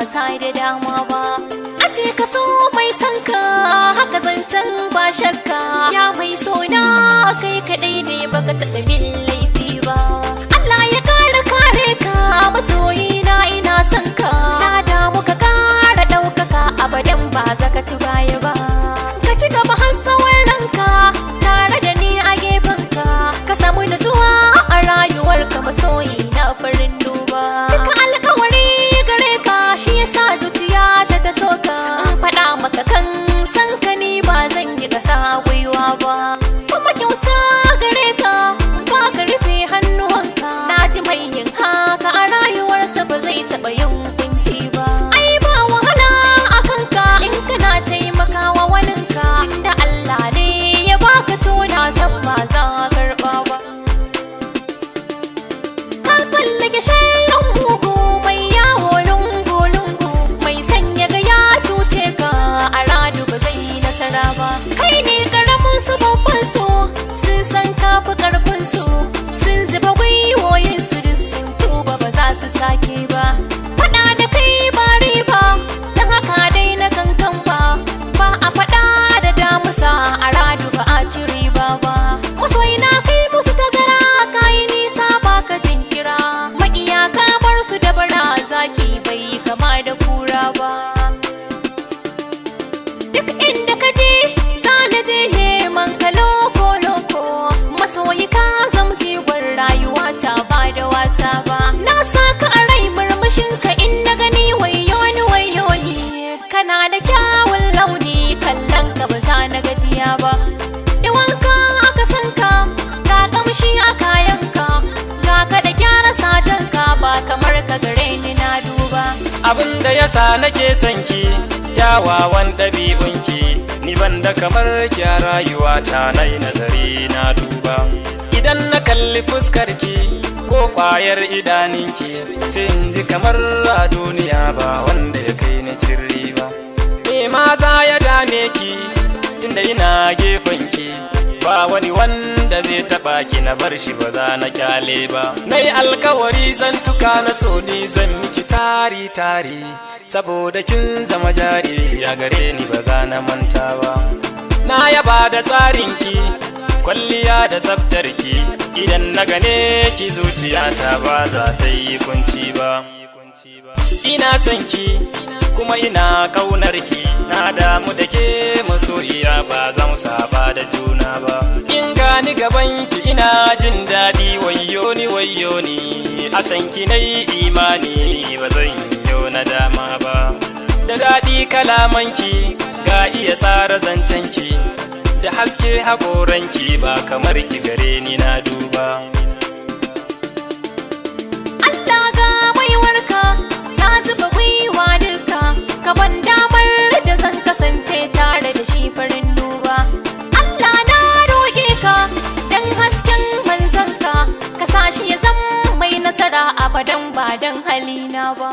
wasa da dama ba. A ce ka so mai sanka haka zancen ba shakka, ya mai sona kai kadai ne baka taɓa min laifi ba. Allah ya kare ka masoyina ina son ka, na damu ka kara ɗaukaka abadan ba zaka ci baya ba. Ka ci gaba har tsawon ranka tare da ni a gefenka, ka samu nutsuwa a rayuwarka masoyi na farin duba. Cika alkawari gare ka shi yasa zuciya ta so ka, faɗa maka kan san ka ni ba zan yi ƙasa gwiwa ba. Kuma kyauta gare ka ba ka rufe hannuwanka, na ji mai yin haka a rayuwarsa ba zai taɓa yin kunci ba. Ai ba wahala a kanka in kana taimakawa waninka, tunda Allah ne ya baka tona san ba za a karɓa ba. Ka tsallake sharrin mugu mai yawo lungu-lungu, mai sanya ga ya cuce ka a radu ba zai yi nasara ba. Kai ne karamin su babban su, sun san kafi karfin su, sun zuba gwiwoyin su duk sun tuba ba za su sake ba. Faɗa da kai ba riba don haka dai na kankan ba, ba a faɗa da damusa a radu ba a ci riba ba. Masoyi na kai musu tazara kayi nisa ba ka jinkira, maƙiya ka bar su da bara zaki bai kama da kura ba. Duk inda ka je za na je neman ka loko-loko, masoyi ka zam jigon rayuwa ta ba da wasa ba. Na saka a rai murmushin ka in na gani wayo ni, kana da kyawun launi kallon ka ba za na gajiya ba. Da wanka aka san ka ga kamshi a kayanka, ga ka da gyara sajenka ba kamar ka gare ni na duba. Abin da yasa nake son ki kyawawan ɗabi'unki, ni banda kamar ki a rayuwa ta nai nazari na duba. Idan na kalli fuskarki ko ƙwayar idaninki, sai in ji kamar a duniya ba wanda ya kai ni cin riba. Me ma za ya dame ki tunda ina gefenki, ba wani wanda zai taɓa ki na bar shi ba za na kyale ba. Nai alkawari zan tuka na so ni zan miki tari saboda kin zama jari ya gare ni ba za na manta ba. Na yaba da tsarinki kwalliya da tsaftarki, idan na gane ki zuciyata ba za ta yi kunci ba. Ina son ki kuma ina kaunar ki, na damu da ke masoyiya ba za mu saba da juna ba. In gani gaban ki ina jin daɗi wayo ni, a san ki nayi imani ba zan yi na dama ba. Da daɗi kalamanki ga iya tsara zancenki, da haske haƙoranki ba kamar ki gare ni na duba. Allah ga baiwarka na zuba gwiwa duka, gaban damar da zan kasance tare da shi farin duba. Allah na roƙe ka dan hasken manzanka, ka sa shi ya zama mai nasara abadan ba dan halina ba.